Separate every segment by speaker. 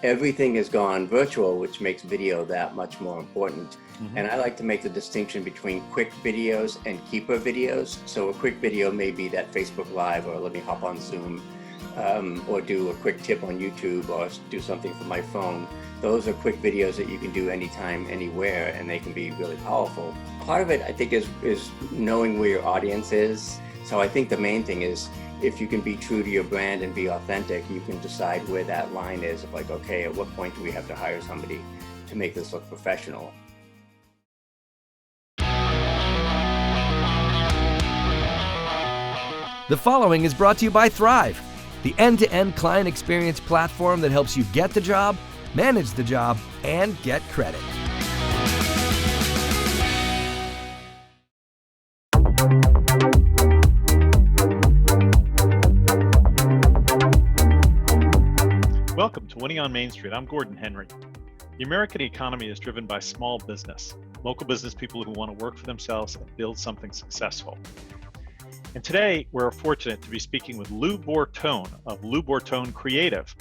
Speaker 1: everything has gone virtual, which makes video that much more important. And I like to make the distinction between quick videos and keeper videos. So a quick video may be that Facebook Live, or let me hop on Zoom, or do a quick tip on YouTube, or do something from my phone. Those are quick videos that you can do anytime, anywhere, and they can be really powerful. Part of it, I think, is knowing where your audience is. So I think the main thing is, if you can be true to your brand and be authentic, you can decide where that line is of like, okay, at what point do we have to hire somebody to make this look professional?
Speaker 2: The following is brought to you by Thryv, the end-to-end client experience platform that helps you get the job, manage the job, and get credit.
Speaker 3: Welcome to Winning on Main Street. I'm Gordon Henry. The American economy is driven by small business, local business people who want to work for themselves and build something successful. And today, we're fortunate to be speaking with Lou Bortone of Lou Bortone Creative.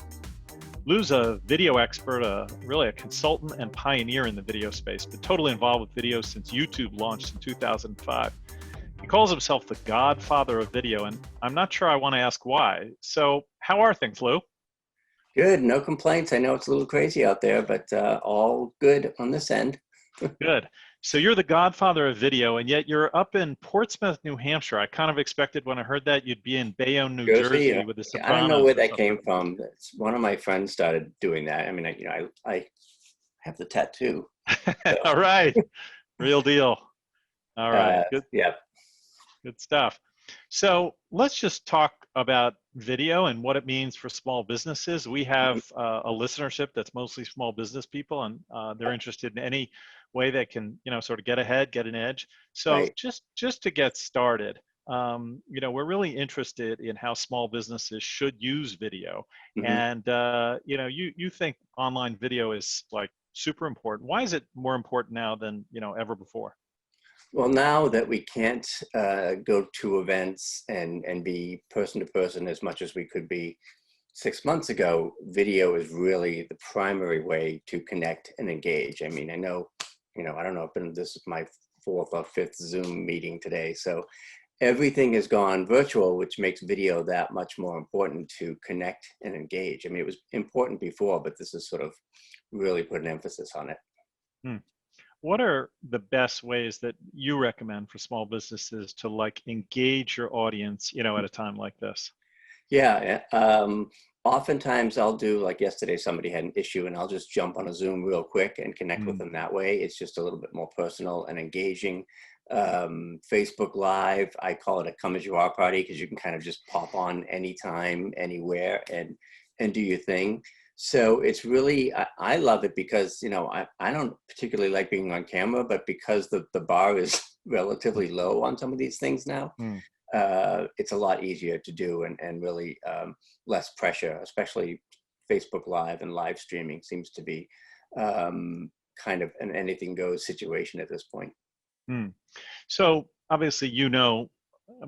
Speaker 3: Lou's a video expert, really a consultant and pioneer in the video space, but totally involved with video since YouTube launched in 2005. He calls himself the Godfather of video, and I'm not sure I want to ask why. So how are things, Lou?
Speaker 1: Good, no complaints. I know it's a little crazy out there, but all good on this end.
Speaker 3: Good. So you're the Godfather of video, and yet you're up in Portsmouth, New Hampshire. I kind of expected when I heard that you'd be in Bayonne, New Jersey with the Sopranos.
Speaker 1: I don't know where that came from. It's one of my friends started doing that. I mean, I have the tattoo. So.
Speaker 3: All right. Real deal. All right. Good.
Speaker 1: Yeah.
Speaker 3: Good stuff. So let's just talk about video and what it means for small businesses. We have a listenership that's mostly small business people, and they're interested in any way they can, sort of get ahead, get an edge. So
Speaker 1: right.
Speaker 3: just to get started, we're really interested in how small businesses should use video. And, you think online video is like super important. Why is it more important now than, ever before?
Speaker 1: Well, now that we can't go to events and be person to person as much as we could be 6 months ago, video is really the primary way to connect and engage. I mean, I know, I don't know, but this is my 4th or 5th Zoom meeting today. So everything has gone virtual, which makes video that much more important to connect and engage. I mean, it was important before, but this has sort of really put an emphasis on it.
Speaker 3: What are the best ways that you recommend for small businesses to engage your audience, at a time like this?
Speaker 1: Yeah. Oftentimes I'll do, like yesterday, somebody had an issue and I'll just jump on a Zoom real quick and connect with them that way. It's just a little bit more personal and engaging. Facebook Live, I call it a come as you are party, because you can kind of just pop on anytime, anywhere, and do your thing. So it's really, I love it because, I don't particularly like being on camera, but because the bar is relatively low on some of these things now, it's a lot easier to do and really less pressure, especially Facebook Live and live streaming seems to be kind of an anything goes situation at this point.
Speaker 3: So obviously,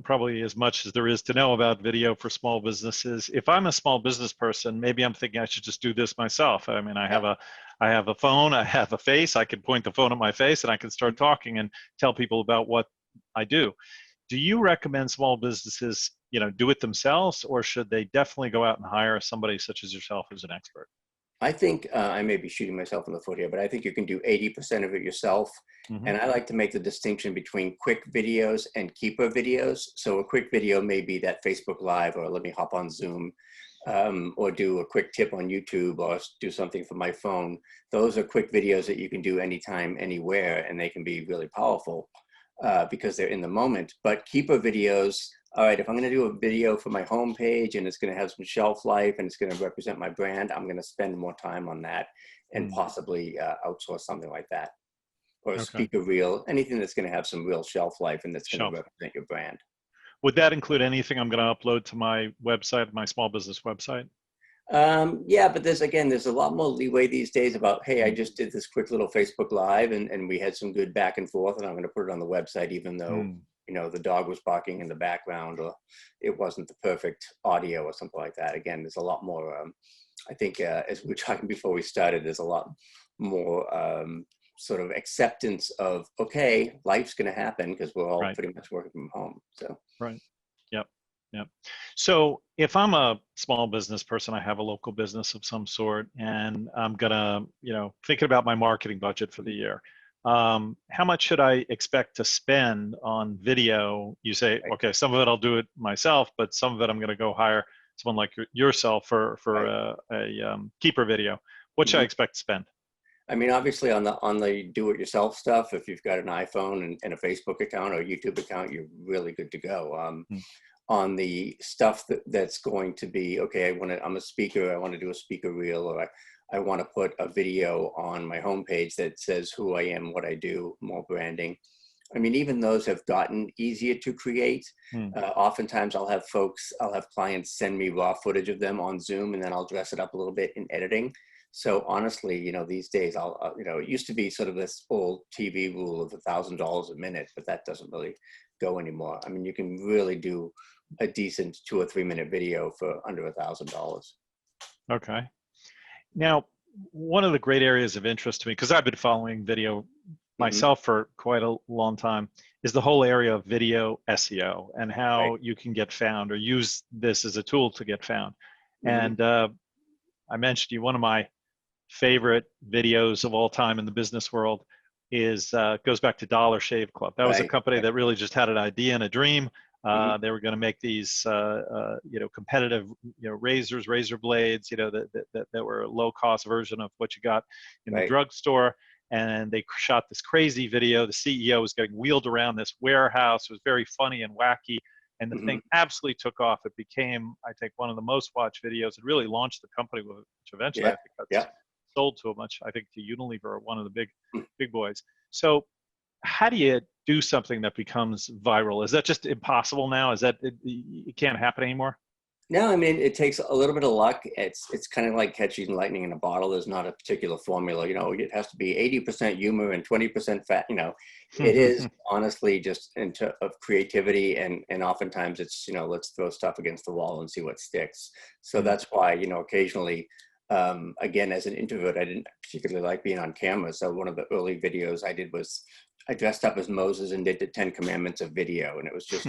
Speaker 3: probably as much as there is to know about video for small businesses. If I'm a small business person, maybe I'm thinking I should just do this myself. I mean, I have a phone, I have a face, I can point the phone at my face and I can start talking and tell people about what I do. Do you recommend small businesses, do it themselves, or should they definitely go out and hire somebody such as yourself who's an expert?
Speaker 1: I think I may be shooting myself in the foot here, but I think you can do 80% of it yourself. And I like to make the distinction between quick videos and keeper videos. So a quick video may be that Facebook Live, or let me hop on Zoom, or do a quick tip on YouTube, or do something from my phone. Those are quick videos that you can do anytime, anywhere, and they can be really powerful because they're in the moment. But keeper videos, all right, if I'm going to do a video for my homepage and it's going to have some shelf life and it's going to represent my brand, I'm going to spend more time on that and possibly outsource something like that. Or a speaker reel, anything that's going to have some real shelf life and that's going to represent your brand.
Speaker 3: Would that include anything I'm going to upload to my website, my small business website?
Speaker 1: Yeah, but there's a lot more leeway these days about, hey, I just did this quick little Facebook Live and we had some good back and forth and I'm going to put it on the website, even though, the dog was barking in the background, or it wasn't the perfect audio or something like that. Again, there's a lot more, I think, as we were talking before we started, there's a lot more sort of acceptance of, okay, life's going to happen because we're all
Speaker 3: Right.
Speaker 1: pretty much working from home. So.
Speaker 3: Right. Yep. Yep. So if I'm a small business person, I have a local business of some sort, and I'm gonna, thinking about my marketing budget for the year, how much should I expect to spend on video? You say,
Speaker 1: Right.
Speaker 3: okay, some of it I'll do it myself, but some of it I'm going to go hire someone like yourself for
Speaker 1: Right.
Speaker 3: a keeper video. What should I
Speaker 1: Mhm.
Speaker 3: expect to spend?
Speaker 1: I mean, obviously on the do-it-yourself stuff, if you've got an iPhone and a Facebook account or a YouTube account, you're really good to go.
Speaker 3: Hmm.
Speaker 1: On the stuff that's going to be, okay, I'm a speaker, I want to do a speaker reel, or I want to put a video on my homepage that says who I am, what I do, more branding. I mean, even those have gotten easier to create.
Speaker 3: Hmm.
Speaker 1: Oftentimes I'll have clients send me raw footage of them on Zoom, and then I'll dress it up a little bit in editing. So honestly, these days it used to be sort of this old TV rule of $1,000 a minute, but that doesn't really go anymore. I mean, you can really do a decent 2 or 3 minute video for under $1,000.
Speaker 3: Okay. Now, one of the great areas of interest to me, because I've been following video
Speaker 1: Mm-hmm.
Speaker 3: myself for quite a long time, is the whole area of video SEO and
Speaker 1: Right.
Speaker 3: how you can get found or use this as a tool to get found.
Speaker 1: Mm-hmm.
Speaker 3: And I mentioned to you one of my favorite videos of all time in the business world goes back to Dollar Shave Club. That was a
Speaker 1: Right.
Speaker 3: company
Speaker 1: Right.
Speaker 3: that really just had an idea and a dream.
Speaker 1: Mm-hmm.
Speaker 3: They were going to make these, competitive, razors, razor blades, that were a low-cost version of what you got in the
Speaker 1: Right.
Speaker 3: drugstore. And they shot this crazy video. The CEO was getting wheeled around this warehouse. It was very funny and wacky. And the
Speaker 1: Mm-hmm.
Speaker 3: thing absolutely took off. It became, I think, one of the most watched videos. It really launched the company, which eventually I
Speaker 1: Yeah.
Speaker 3: think got
Speaker 1: Yeah.
Speaker 3: sold to I think to Unilever, one of the big boys. So how do you do something that becomes viral? Is that just impossible now? Is that it can't happen anymore?
Speaker 1: No, I mean, it takes a little bit of luck. It's kind of like catching lightning in a bottle. There's not a particular formula. It has to be 80% humor and 20% fat. It is honestly just of creativity, and oftentimes it's let's throw stuff against the wall and see what sticks. So that's why occasionally, again, as an introvert, I didn't particularly like being on camera. So one of the early videos I did was I dressed up as Moses and did the 10 Commandments of video, and it was just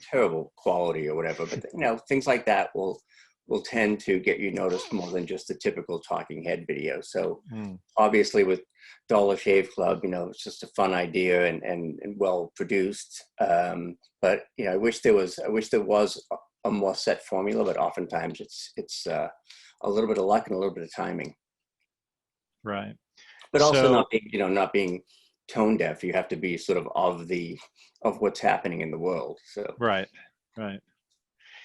Speaker 1: terrible quality or whatever. But things like that will tend to get you noticed more than just the typical talking head video. So obviously with Dollar Shave Club, it's just a fun idea and well produced. But I wish there was a more set formula, but oftentimes it's a little bit of luck and a little bit of timing.
Speaker 3: Right.
Speaker 1: But also
Speaker 3: So,
Speaker 1: not being tone deaf. You have to be sort of what's happening in the world. So
Speaker 3: right.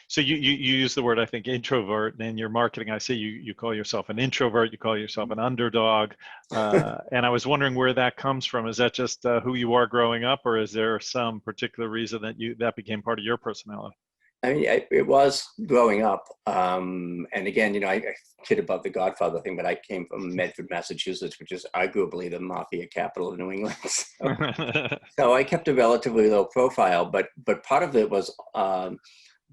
Speaker 3: So you use the word, I think, introvert in your marketing. I see you call yourself an introvert. You call yourself an underdog. And I was wondering where that comes from. Is that just who you are growing up, or is there some particular reason that became part of your personality?
Speaker 1: I mean, it was growing up. And again, I kid about the Godfather thing, but I came from Medford, Massachusetts, which is arguably the mafia capital of New England. So I kept a relatively low profile, but part of it was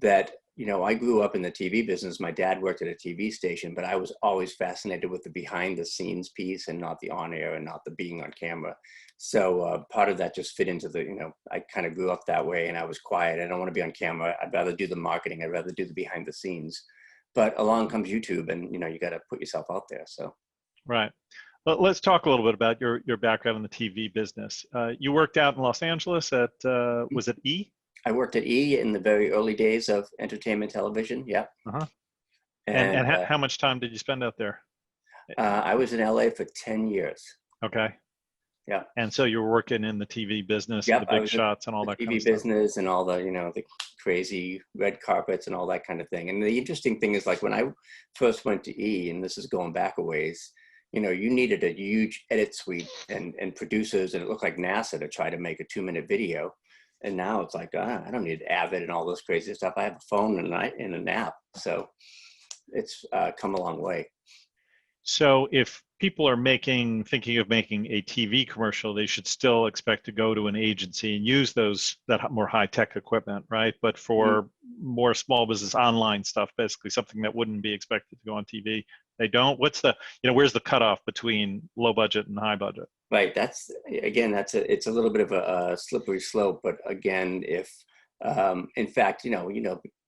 Speaker 1: that, I grew up in the TV business. My dad worked at a TV station, but I was always fascinated with the behind the scenes piece and not the on air and not the being on camera. So part of that just fit into I kind of grew up that way, and I was quiet. I don't want to be on camera. I'd rather do the marketing. I'd rather do the behind the scenes. But along comes YouTube, and you got to put yourself out there. So.
Speaker 3: Right. But let's talk a little bit about your background in the TV business. You worked out in Los Angeles at, was it E?
Speaker 1: I worked at E in the very early days of entertainment television. Yeah.
Speaker 3: Uh-huh. And
Speaker 1: And
Speaker 3: how much time did you spend out there?
Speaker 1: I was in LA for 10 years.
Speaker 3: Okay.
Speaker 1: Yeah.
Speaker 3: And so you were working in the TV business,
Speaker 1: Yep,
Speaker 3: and the
Speaker 1: I
Speaker 3: big
Speaker 1: was
Speaker 3: shots and all
Speaker 1: the
Speaker 3: that
Speaker 1: TV
Speaker 3: kind of stuff.
Speaker 1: business and all the, the crazy red carpets and all that kind of thing. And the interesting thing is, like, when I first went to E, and this is going back a ways, you needed a huge edit suite and producers, and it looked like NASA to try to make a 2-minute video. And now it's like, I don't need Avid and all this crazy stuff. I have a phone and an app. So it's come a long way.
Speaker 3: So if people are thinking of making a TV commercial, they should still expect to go to an agency and use that more high-tech equipment, right? But for more small business online stuff, basically something that wouldn't be expected to go on TV, they don't. Where's the cutoff between low budget and high budget?
Speaker 1: Right. It's a little bit of a slippery slope. But again, if in fact,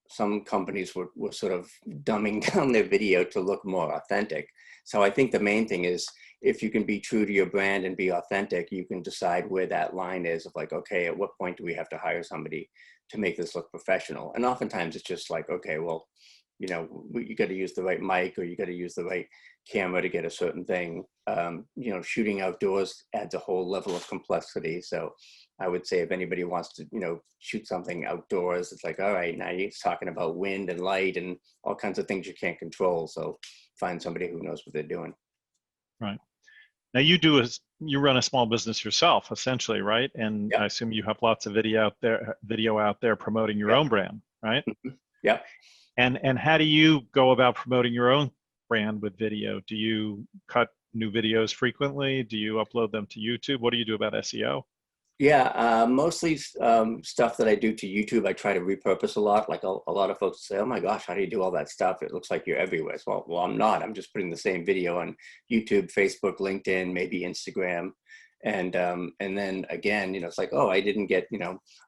Speaker 1: some companies were sort of dumbing down their video to look more authentic. So I think the main thing is, if you can be true to your brand and be authentic, you can decide where that line is of like, okay, at what point do we have to hire somebody to make this look professional? And oftentimes it's just like, okay, well, you got to use the right mic, or you got to use the right camera to get a certain thing. Shooting outdoors adds a whole level of complexity. So I would say if anybody wants to, shoot something outdoors, it's like, all right, now you're talking about wind and light and all kinds of things you can't control. So find somebody who knows what they're doing.
Speaker 3: Right. Now you run a small business yourself, essentially, right? And
Speaker 1: Yep.
Speaker 3: I assume you have lots of video out there promoting your own brand, right?
Speaker 1: Yep.
Speaker 3: And how do you go about promoting your own brand with video? Do you cut new videos frequently? Do you upload them to YouTube? What do you do about SEO?
Speaker 1: Yeah, mostly stuff that I do to YouTube, I try to repurpose a lot. Like a lot of folks say, oh my gosh, how do you do all that stuff? It looks like you're everywhere. So, well, I'm not. I'm just putting the same video on YouTube, Facebook, LinkedIn, maybe Instagram. And then again, it's like, oh, I didn't get,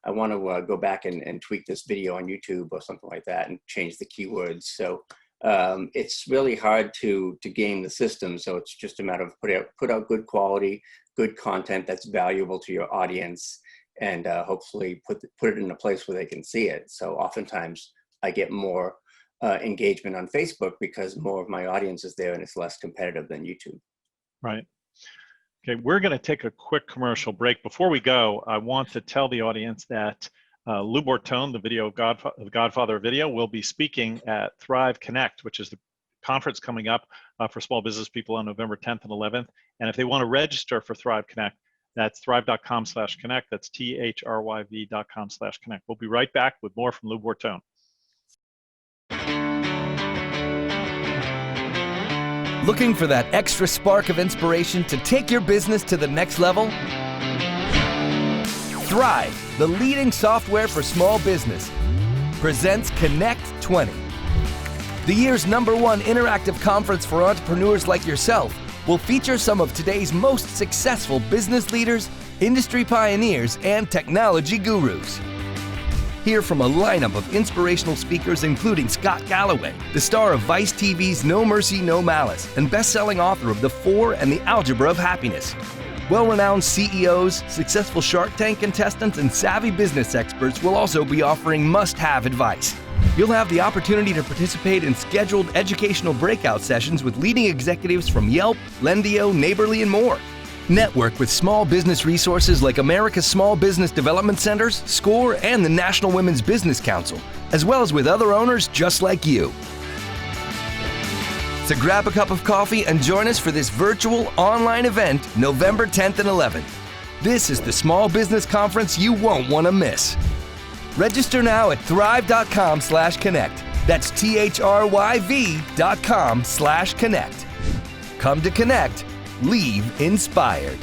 Speaker 1: I want to go back and tweak this video on YouTube or something like that and change the keywords. So it's really hard to game the system. So it's just a matter of put out good quality, good content that's valuable to your audience, and hopefully put it in a place where they can see it. So oftentimes I get more engagement on Facebook because more of my audience is there and it's less competitive than YouTube.
Speaker 3: Right. Okay, we're going to take a quick commercial break. Before we go, I want to tell the audience that Lou Bortone, the Godfather of video, will be speaking at Thryv Connect, which is the conference coming up for small business people on November 10th and 11th. And if they want to register for Thryv Connect, that's thryv.com/connect. That's THRYV.com/connect. We'll be right back with more from Lou Bortone.
Speaker 2: Looking for that extra spark of inspiration to take your business to the next level? Thryv, the leading software for small business, presents Connect 20. The year's #1 interactive conference for entrepreneurs like yourself will feature some of today's most successful business leaders, industry pioneers, and technology gurus. Hear from a lineup of inspirational speakers including Scott Galloway, the star of Vice TV's No Mercy, No Malice, and best-selling author of The Four and the Algebra of Happiness. Well-renowned CEOs, successful Shark Tank contestants, and savvy business experts will also be offering must-have advice. You'll have the opportunity to participate in scheduled educational breakout sessions with leading executives from Yelp, Lendio, Neighborly, and more. Network with small business resources like America's Small Business Development Centers, SCORE, and the National Women's Business Council, as well as with other owners just like you. So grab a cup of coffee and join us for this virtual online event November 10th and 11th. This is the small business conference you won't want to miss. Register now at thryv.com/connect. That's THRYV.com/connect. Come to connect. Leave inspired.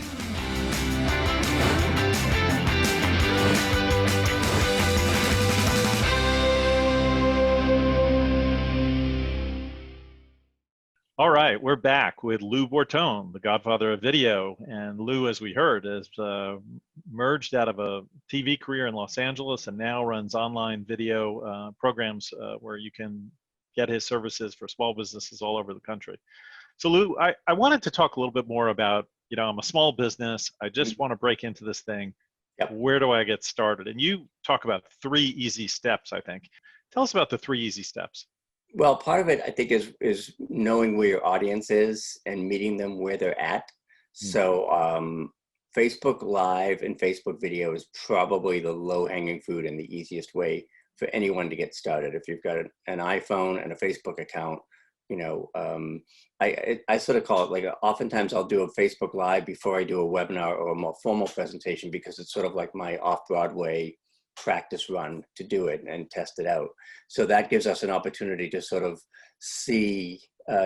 Speaker 3: All right, we're back with Lou Bortone, the Godfather of video. And Lou, as we heard, is merged out of a TV career in Los Angeles and now runs online video programs where you can get his services for small businesses all over the country. So Lou, I wanted to talk a little bit more about, I'm a small business. I just want to break into this thing.
Speaker 1: Yep.
Speaker 3: Where do I get started? And you talk about 3 easy steps, I think. Tell us about the 3 easy steps.
Speaker 1: Well, part of it, I think, is knowing where your audience is and meeting them where they're at. So Facebook Live and Facebook video is probably the low-hanging fruit and the easiest way for anyone to get started. If you've got an iPhone and a Facebook account, I sort of call it like, oftentimes I'll do a Facebook Live before I do a webinar or a more formal presentation, because it's sort of like my off-Broadway practice run to do it and test it out. So that gives us an opportunity to sort of see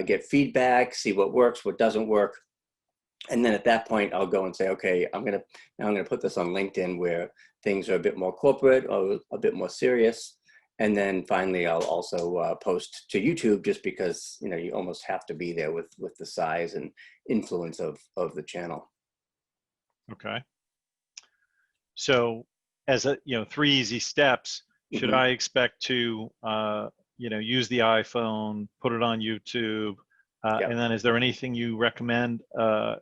Speaker 1: get feedback, see what works, what doesn't work. And then at that point, I'll go and say, okay, I'm gonna put this on LinkedIn where things are a bit more corporate or a bit more serious. And then finally, I'll also post to YouTube, just because you almost have to be there with the size and influence of the channel.
Speaker 3: Okay. So, as a 3 easy steps, should
Speaker 1: Mhm.
Speaker 3: I expect to use the iPhone, put it on YouTube,
Speaker 1: Yep.
Speaker 3: and then is there anything you recommend,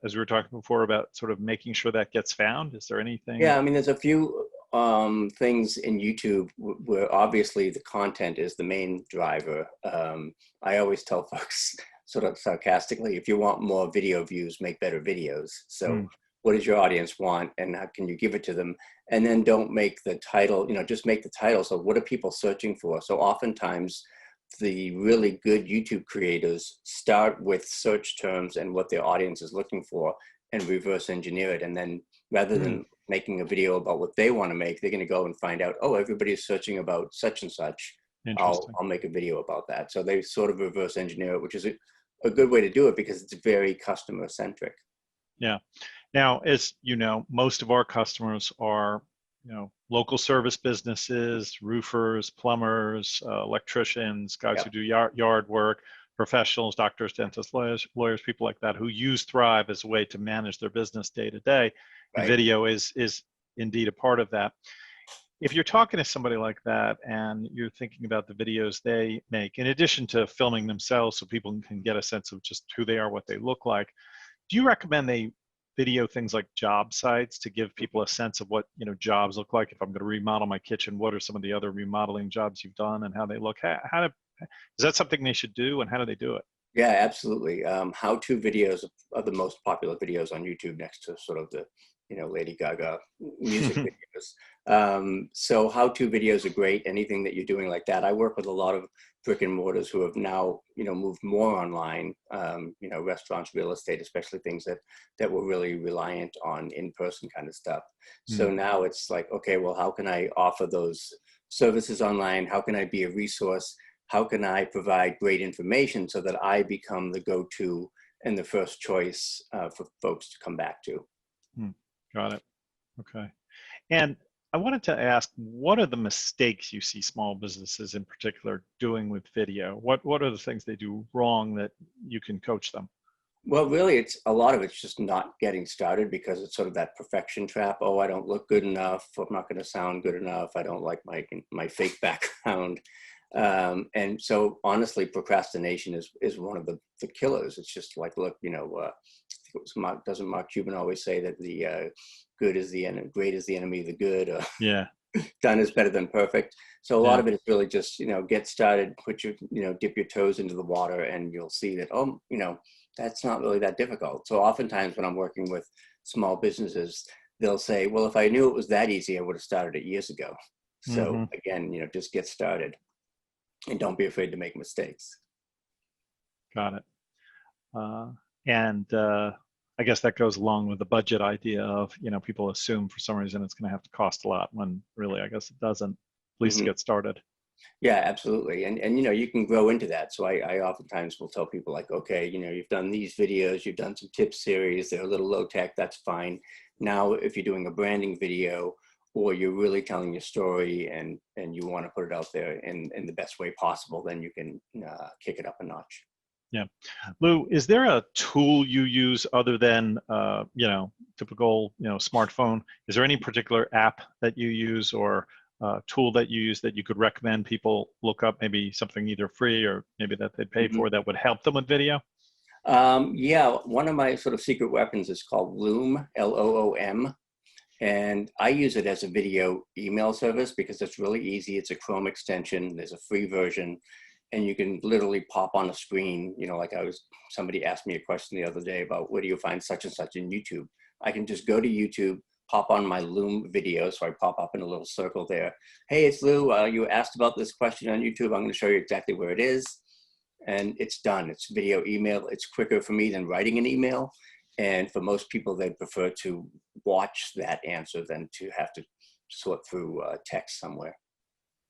Speaker 3: as we were talking before about sort of making sure that gets found? Is there anything?
Speaker 1: Yeah, I mean, there's a few things in YouTube where obviously the content is the main driver. I always tell folks sort of sarcastically, if you want more video views, make better videos. So
Speaker 3: Hmm.
Speaker 1: what does your audience want, and how can you give it to them? And then don't make the title, just make the title. So what are people searching for? So oftentimes the really good YouTube creators start with search terms and what their audience is looking for, and reverse engineer it. And then rather
Speaker 3: Hmm.
Speaker 1: than making a video about what they want to make, they're going to go and find out, oh, everybody's searching about such and such. I'll
Speaker 3: Interesting.
Speaker 1: make a video about that. So they sort of reverse engineer it, which is a good way to do it because it's very customer centric.
Speaker 3: Yeah. Now, as you know, most of our customers are, local service businesses, roofers, plumbers, electricians, guys who
Speaker 1: Yep.
Speaker 3: do yard work, professionals, doctors, dentists, lawyers, people like that who use Thryv as a way to manage their business day to day. And
Speaker 1: Right.
Speaker 3: video is indeed a part of that. If you're talking to somebody like that and you're thinking about the videos they make, in addition to filming themselves so people can get a sense of just who they are, what they look like, do you recommend they video things like job sites to give people a sense of what jobs look like? If I'm going to remodel my kitchen, what are some of the other remodeling jobs you've done and how they look? Is that something they should do, and how do they do it?
Speaker 1: Yeah, absolutely. How-to videos are the most popular videos on YouTube, next to sort of the, Lady Gaga music videos. So how-to videos are great. Anything that you're doing like that. I work with a lot of brick and mortars who have now, moved more online. Restaurants, real estate, especially things that were really reliant on in-person kind of stuff. So
Speaker 3: Mm,
Speaker 1: now it's like, okay, well, how can I offer those services online? How can I be a resource? How can I provide great information so that I become the go-to and the first choice for folks to come back to?
Speaker 3: mm, got it. Okay. And I wanted to ask, what are the mistakes you see small businesses in particular doing with video? What are the things they do wrong that you can coach them?
Speaker 1: Well, really, it's a lot of it's just not getting started, because it's sort of that perfection trap. Oh, I don't look good enough. I'm not going to sound good enough. I don't like my fake background. And so honestly, procrastination is one of the killers. It's just like, look, I think it was doesn't Mark Cuban always say that the good is the enemy, great is the enemy of the good, or
Speaker 3: Yeah.
Speaker 1: done is better than perfect. So a lot
Speaker 3: Yeah.
Speaker 1: of it is really just, get started, put your, dip your toes into the water, and you'll see that, oh, that's not really that difficult. So oftentimes when I'm working with small businesses, they'll say, well, if I knew it was that easy, I would have started it years ago. So
Speaker 3: Hmm.
Speaker 1: again, just get started and don't be afraid to make mistakes.
Speaker 3: Got it. Uh, and I guess that goes along with the budget idea of, people assume for some reason it's going to have to cost a lot when really, I guess it doesn't, at least to
Speaker 1: Hmm.
Speaker 3: get started.
Speaker 1: Yeah, absolutely. And you can grow into that. So I oftentimes will tell people like, okay, you've done these videos, you've done some tip series, they're a little low tech, that's fine. Now, if you're doing a branding video, or you're really telling your story and you want to put it out there in the best way possible, then you can kick it up a notch.
Speaker 3: Yeah. Lou, is there a tool you use other than, typical, smartphone? Is there any particular app that you use or tool that you use that you could recommend people look up, maybe something either free or maybe that they pay
Speaker 1: Mhm.
Speaker 3: for that would help them with video?
Speaker 1: Yeah, one of my sort of secret weapons is called Loom, Loom. And I use it as a video email service because it's really easy. It's a Chrome extension. There's a free version, and you can literally pop on a screen. Like somebody asked me a question the other day about where do you find such and such in YouTube. I can just go to YouTube, pop on my Loom video. So I pop up in a little circle there. Hey, it's Lou. You asked about this question on YouTube. I'm going to show you exactly where it is. And it's done. It's video email. It's quicker for me than writing an email. And for most people, they prefer to watch that answer than to have to sort through text somewhere.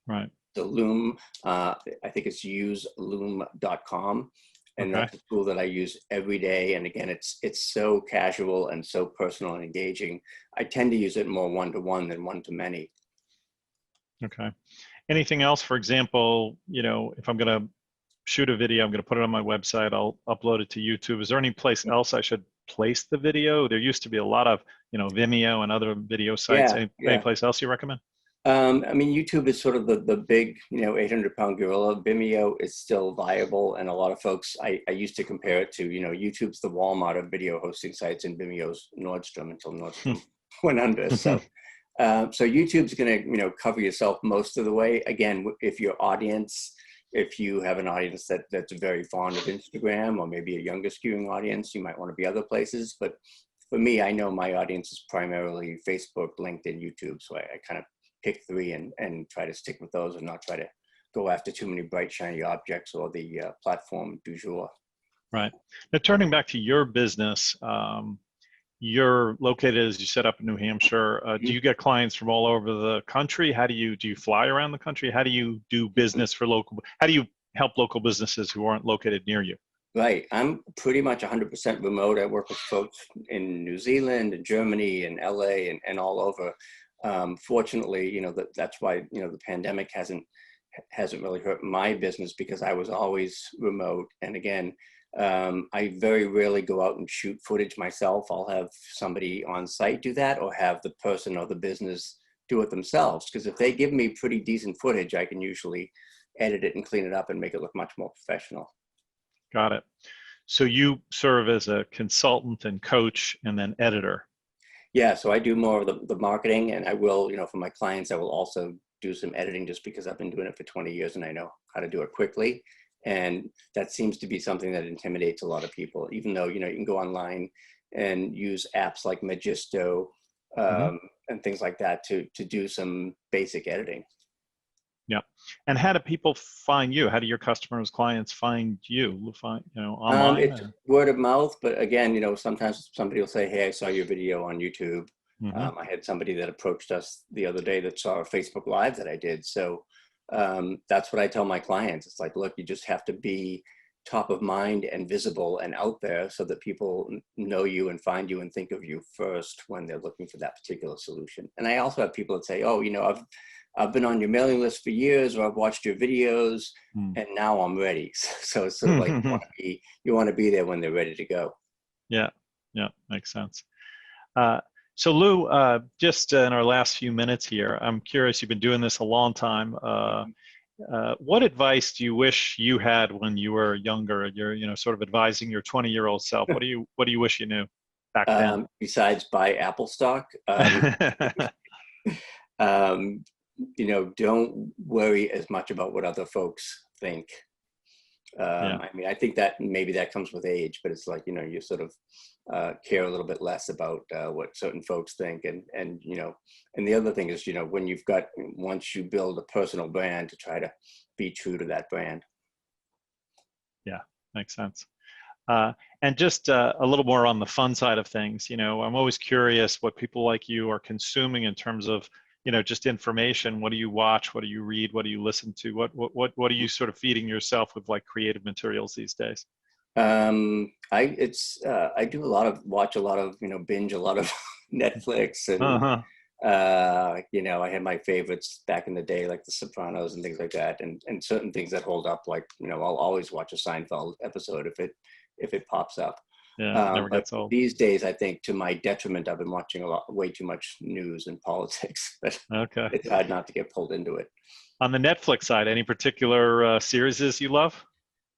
Speaker 3: Right.
Speaker 1: The Loom, I think it's useloom.com. And
Speaker 3: Okay.
Speaker 1: that's a tool that I use every day. And again, it's so casual and so personal and engaging. I tend to use it more one-to-one than one-to-many.
Speaker 3: Okay. Anything else? For example, if I'm going to shoot a video, I'm going to put it on my website, I'll upload it to YouTube. Is there any place else I should place the video? There used to be a lot of, Vimeo and other video sites.
Speaker 1: Yeah,
Speaker 3: Any
Speaker 1: yeah.
Speaker 3: place else you recommend?
Speaker 1: I mean, YouTube is sort of the big, 800-pound gorilla. Vimeo is still viable. And a lot of folks, I used to compare it to, YouTube's the Walmart of video hosting sites and Vimeo's Nordstrom until Nordstrom went under. So YouTube's going to, cover yourself most of the way. Again, if you have an audience that's very fond of Instagram, or maybe a younger skewing audience, you might want to be other places. But for me, I know my audience is primarily Facebook, LinkedIn, YouTube. So I kind of pick three and try to stick with those and not try to go after too many bright, shiny objects or the platform du jour.
Speaker 3: Right. Now, turning back to your business, you're located, as you set up in New Hampshire. Do you get clients from all over the country? Do you fly around the country? How do you do business how do you help local businesses who aren't located near you?
Speaker 1: Right. I'm pretty much 100% remote. I work with folks in New Zealand and Germany and LA and all over. Fortunately, that's why, the pandemic hasn't really hurt my business, because I was always remote. And again, I very rarely go out and shoot footage myself. I'll have somebody on site do that, or have the person or the business do it themselves. Because if they give me pretty decent footage, I can usually edit it and clean it up and make it look much more professional.
Speaker 3: Got it. So you serve as a consultant and coach and then editor.
Speaker 1: Yeah, so I do more of the marketing, and I will, for my clients, I will also do some editing, just because I've been doing it for 20 years and I know how to do it quickly. And that seems to be something that intimidates a lot of people, even though, you can go online and use apps like Magisto and things like that to do some basic editing.
Speaker 3: Yeah. And how do people find you? How do your customers, clients find you? Online?
Speaker 1: It's word of mouth, but again, sometimes somebody will say, "Hey, I saw your video on YouTube." I had somebody that approached us the other day that saw a Facebook Live that I did. So that's what I tell my clients. It's like, look, you just have to be top of mind and visible and out there, so that people know you and find you and think of you first when they're looking for that particular solution. And I also have people that say, "Oh, I've been on your mailing list for years, or I've watched your videos, and now I'm ready." So it's sort of like you want to be there when they're ready to go.
Speaker 3: Yeah, makes sense. So Lou, just in our last few minutes here, I'm curious, you've been doing this a long time. What advice do you wish you had when you were younger? You're, sort of advising your 20-year-old self. What do you wish you knew back then?
Speaker 1: Besides buy Apple stock, don't worry as much about what other folks think. I mean, I think that maybe that comes with age, but it's like, you sort of care a little bit less about what certain folks think. And the other thing is, once you build a personal brand, to try to be true to that brand.
Speaker 3: Yeah, makes sense. And just a little more on the fun side of things, I'm always curious what people like you are consuming in terms of, just information. What do you watch? What do you read? What do you listen to? What are you sort of feeding yourself with, like, creative materials these days?
Speaker 1: I do watch a lot of, binge a lot of Netflix, and I had my favorites back in the day, like The Sopranos and things like that, and certain things that hold up, like, I'll always watch a Seinfeld episode if it pops up.
Speaker 3: Yeah, never gets old.
Speaker 1: These days, I think, to my detriment, I've been watching way too much news and politics, but
Speaker 3: Okay.
Speaker 1: it's hard not to get pulled into it.
Speaker 3: On the Netflix side, any particular series you love?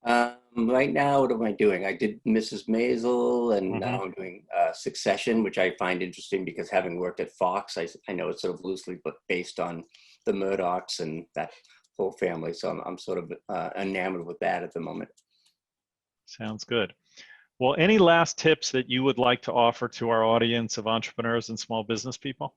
Speaker 1: Right now, what am I doing? I did Mrs. Maisel, and now I'm doing Succession, which I find interesting because, having worked at Fox, I know it's sort of loosely but based on the Murdochs and that whole family. So I'm sort of enamored with that at the moment.
Speaker 3: Sounds good. Well, any last tips that you would like to offer to our audience of entrepreneurs and small business people?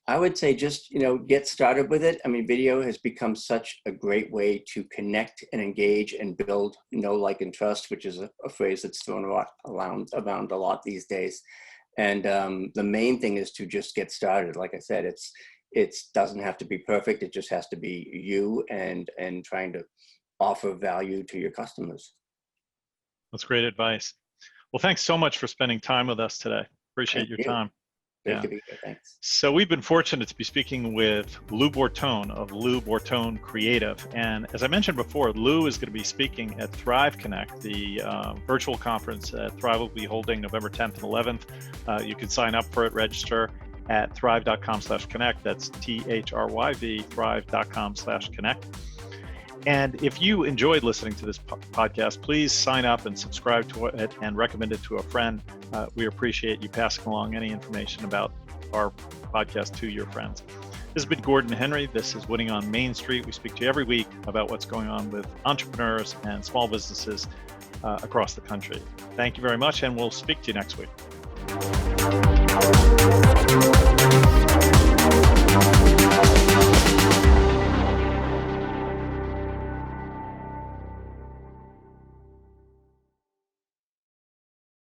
Speaker 1: I would say just, get started with it. I mean, video has become such a great way to connect and engage and build know, like, and trust, which is a phrase that's thrown around a lot these days. And the main thing is to just get started. Like I said, it doesn't have to be perfect. It just has to be you and trying to offer value to your customers.
Speaker 3: That's great advice. Well, thanks so much for spending time with us today. Appreciate
Speaker 1: Thank
Speaker 3: your
Speaker 1: you.
Speaker 3: time.
Speaker 1: Great to be here. Thanks.
Speaker 3: So we've been fortunate to be speaking with Lou Bortone of Lou Bortone Creative. And as I mentioned before, Lou is going to be speaking at Thryv Connect, the virtual conference that Thryv will be holding November 10th and 11th. You can sign up for it, register at thryv.com/connect. That's THRYV, thryv.com/connect. And if you enjoyed listening to this podcast, please sign up and subscribe to it and recommend it to a friend. We appreciate you passing along any information about our podcast to your friends. This has been Gordon Henry. This is Winning on Main Street. We speak to you every week about what's going on with entrepreneurs and small businesses across the country. Thank you very much, and we'll speak to you next week.